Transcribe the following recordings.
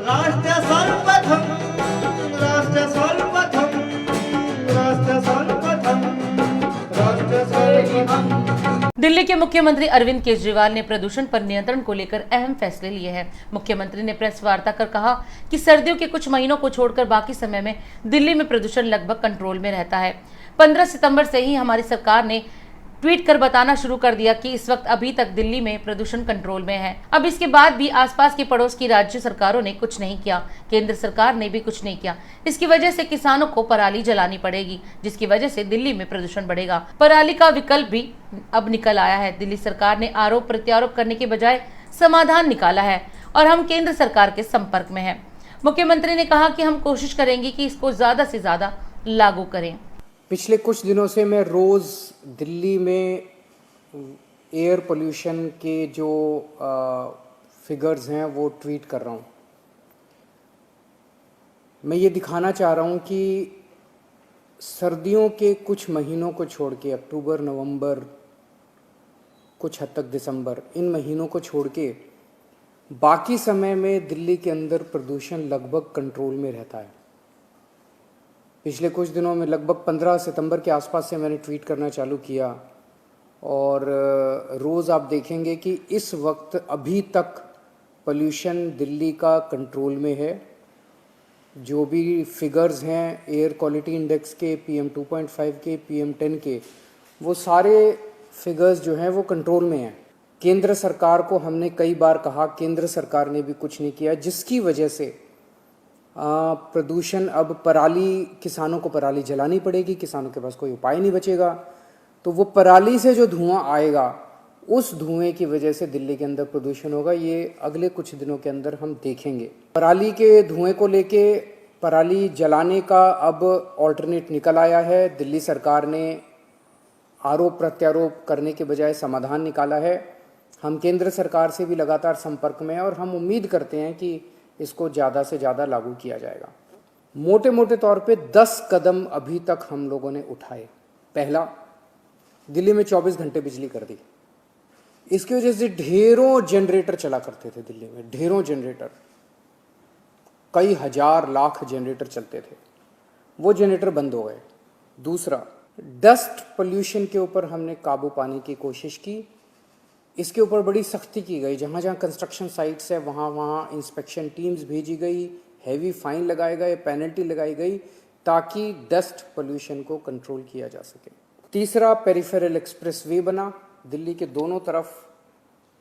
राष्ट्र सर्वप्रथम राष्ट्र सर्वप्रथम राष्ट्र सर्वप्रथम राष्ट्र सर्वप्रथम। दिल्ली के मुख्यमंत्री अरविंद केजरीवाल ने प्रदूषण पर नियंत्रण को लेकर अहम फैसले लिए हैं। मुख्यमंत्री ने प्रेस वार्ता कर कहा कि सर्दियों के कुछ महीनों को छोड़कर बाकी समय में दिल्ली में प्रदूषण लगभग कंट्रोल में रहता है। 15 सितंबर से ही हमारी सरकार ने ट्वीट कर बताना शुरू कर दिया कि इस वक्त अभी तक दिल्ली में प्रदूषण कंट्रोल में है। अब इसके बाद भी आसपास के पड़ोस की राज्य सरकारों ने कुछ नहीं किया, केंद्र सरकार ने भी कुछ नहीं किया। इसकी वजह से किसानों को पराली जलानी पड़ेगी, जिसकी वजह से दिल्ली में प्रदूषण बढ़ेगा। पराली का विकल्प भी अब निकल आया है। दिल्ली सरकार ने आरोप प्रत्यारोप करने के बजाय समाधान निकाला है और हम केंद्र सरकार के संपर्क में हैं। मुख्यमंत्री ने कहा कि हम कोशिश करेंगे कि इसको ज्यादा से ज्यादा लागू करें। पिछले कुछ दिनों से मैं रोज़ दिल्ली में एयर पोल्यूशन के जो फिगर्स हैं वो ट्वीट कर रहा हूँ। मैं ये दिखाना चाह रहा हूँ कि सर्दियों के कुछ महीनों को छोड़ के अक्टूबर, नवंबर, कुछ हद तक दिसंबर, इन महीनों को छोड़ के बाकी समय में दिल्ली के अंदर प्रदूषण लगभग कंट्रोल में रहता है। पिछले कुछ दिनों में लगभग 15 सितंबर के आसपास से मैंने ट्वीट करना चालू किया और रोज़ आप देखेंगे कि इस वक्त अभी तक पोल्यूशन दिल्ली का कंट्रोल में है। जो भी फिगर्स हैं एयर क्वालिटी इंडेक्स के, PM 2.5 के, PM 10 के, वो सारे फिगर्स जो हैं वो कंट्रोल में हैं। केंद्र सरकार को हमने कई बार कहा, केंद्र सरकार ने भी कुछ नहीं किया, जिसकी वजह से प्रदूषण अब पराली, किसानों को पराली जलानी पड़ेगी, किसानों के पास कोई उपाय नहीं बचेगा। तो वो पराली से जो धुआं आएगा, उस धुएं की वजह से दिल्ली के अंदर प्रदूषण होगा। ये अगले कुछ दिनों के अंदर हम देखेंगे। पराली के धुएं को लेके पराली जलाने का अब ऑल्टरनेट निकल आया है। दिल्ली सरकार ने आरोप प्रत्यारोप करने के बजाय समाधान निकाला है। हम केंद्र सरकार से भी लगातार संपर्क में हैं और हम उम्मीद करते हैं कि इसको ज़्यादा से ज़्यादा लागू किया जाएगा। मोटे मोटे तौर पे 10 कदम अभी तक हम लोगों ने उठाए। पहला, दिल्ली में 24 घंटे बिजली कर दी। इसकी वजह से ढेरों जनरेटर चला करते थे दिल्ली में, ढेरों जनरेटर, कई हजार लाख जनरेटर चलते थे, वो जनरेटर बंद हो गए। दूसरा, डस्ट पोल्यूशन के ऊपर हमने काबू पाने की कोशिश की। इसके ऊपर बड़ी सख्ती की गई। जहाँ जहाँ कंस्ट्रक्शन साइट्स है वहाँ इंस्पेक्शन टीम्स भेजी गई, हैवी फाइन लगाए गए, पेनल्टी लगाई गई, ताकि डस्ट पोल्यूशन को कंट्रोल किया जा सके। तीसरा, पेरिफेरल एक्सप्रेस वे बना। दिल्ली के दोनों तरफ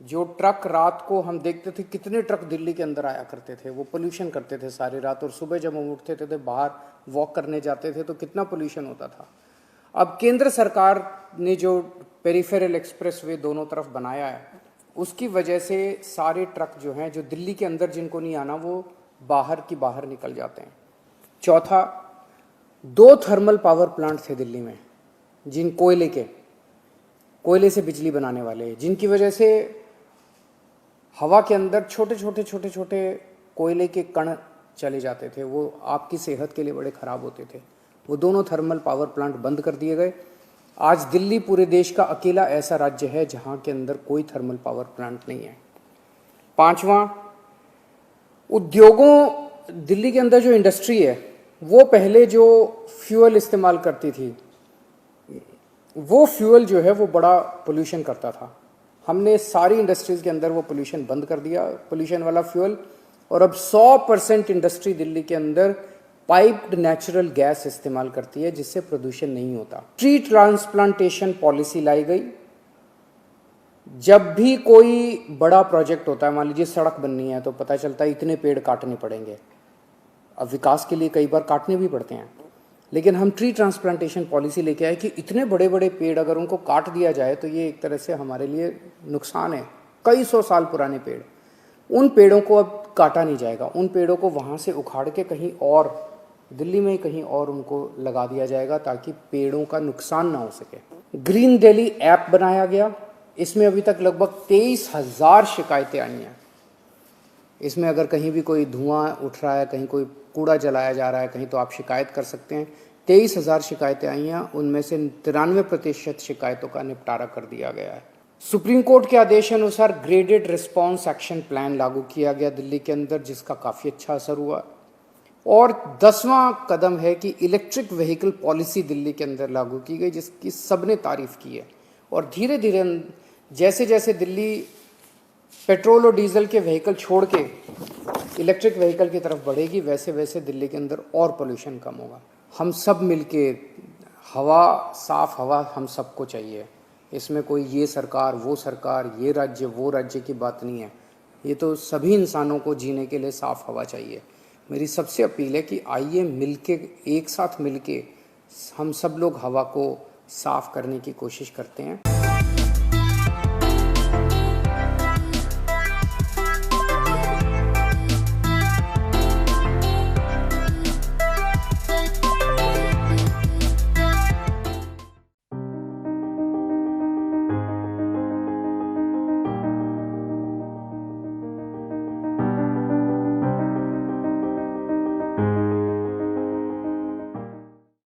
जो ट्रक, रात को हम देखते थे कितने ट्रक दिल्ली के अंदर आया करते थे, वो पोल्यूशन करते थे सारी रात, और सुबह जब हम उठते थे बाहर वॉक करने जाते थे तो कितना पोल्यूशन होता था। अब केंद्र सरकार ने जो पेरिफेरल एक्सप्रेस वे दोनों तरफ बनाया है, उसकी वजह से सारे ट्रक जो हैं, जो दिल्ली के अंदर जिनको नहीं आना, वो बाहर की बाहर निकल जाते हैं। चौथा, 2 थर्मल पावर प्लांट थे दिल्ली में, जिन कोयले से बिजली बनाने वाले, जिनकी वजह से हवा के अंदर छोटे छोटे कोयले के कण चले जाते थे, वो आपकी सेहत के लिए बड़े ख़राब होते थे। वो दोनों थर्मल पावर प्लांट बंद कर दिए गए। आज दिल्ली पूरे देश का अकेला ऐसा राज्य है जहां के अंदर कोई थर्मल पावर प्लांट नहीं है। पांचवा, उद्योगों, दिल्ली के अंदर जो इंडस्ट्री है वो पहले जो फ्यूल इस्तेमाल करती थी, वो फ्यूल जो है वो बड़ा पोल्यूशन करता था। हमने सारी इंडस्ट्रीज के अंदर वो पोल्यूशन बंद कर दिया, पोल्यूशन वाला फ्यूल, और अब 100% इंडस्ट्री दिल्ली के अंदर पाइप्ड नेचुरल गैस इस्तेमाल करती है, जिससे प्रदूषण नहीं होता। ट्री ट्रांसप्लांटेशन पॉलिसी लाई गई। जब भी कोई बड़ा प्रोजेक्ट होता है, मान लीजिए सड़क बननी है, तो पता चलता है इतने पेड़ काटने पड़ेंगे। अब विकास के लिए कई बार काटने भी पड़ते हैं, लेकिन हम ट्री ट्रांसप्लांटेशन पॉलिसी लेके आए कि इतने बड़े बड़े पेड़ अगर उनको काट दिया जाए तो ये एक तरह से हमारे लिए नुकसान है। कई 100 साल पुराने पेड़, उन पेड़ों को अब काटा नहीं जाएगा। उन पेड़ों को वहाँ से उखाड़ के कहीं और, दिल्ली में कहीं और उनको लगा दिया जाएगा, ताकि पेड़ों का नुकसान ना हो सके। ग्रीन दिल्ली ऐप बनाया गया। इसमें अभी तक लगभग 23,000 शिकायतें आई हैं। इसमें अगर कहीं भी कोई धुआं उठ रहा है, कहीं कोई कूड़ा जलाया जा रहा है कहीं, तो आप शिकायत कर सकते हैं। 23,000 शिकायतें आई हैं, उनमें से 93% शिकायतों का निपटारा कर दिया गया है। सुप्रीम कोर्ट के आदेश अनुसार ग्रेडेड रिस्पांस एक्शन प्लान लागू किया गया दिल्ली के अंदर, जिसका काफ़ी अच्छा असर हुआ। और 10वां कदम है कि इलेक्ट्रिक व्हीकल पॉलिसी दिल्ली के अंदर लागू की गई, जिसकी सबने तारीफ की है। और धीरे धीरे जैसे जैसे दिल्ली पेट्रोल और डीजल के व्हीकल छोड़ के इलेक्ट्रिक व्हीकल की तरफ बढ़ेगी, वैसे वैसे दिल्ली के अंदर और पोल्यूशन कम होगा। हम सब मिलके हवा, साफ हवा हम सबको चाहिए। इसमें कोई ये सरकार, वो सरकार, ये राज्य, वो राज्य की बात नहीं है। ये तो सभी इंसानों को जीने के लिए साफ हवा चाहिए। मेरी सबसे अपील है कि आइए मिलके, एक साथ मिलके हम सब लोग हवा को साफ करने की कोशिश करते हैं।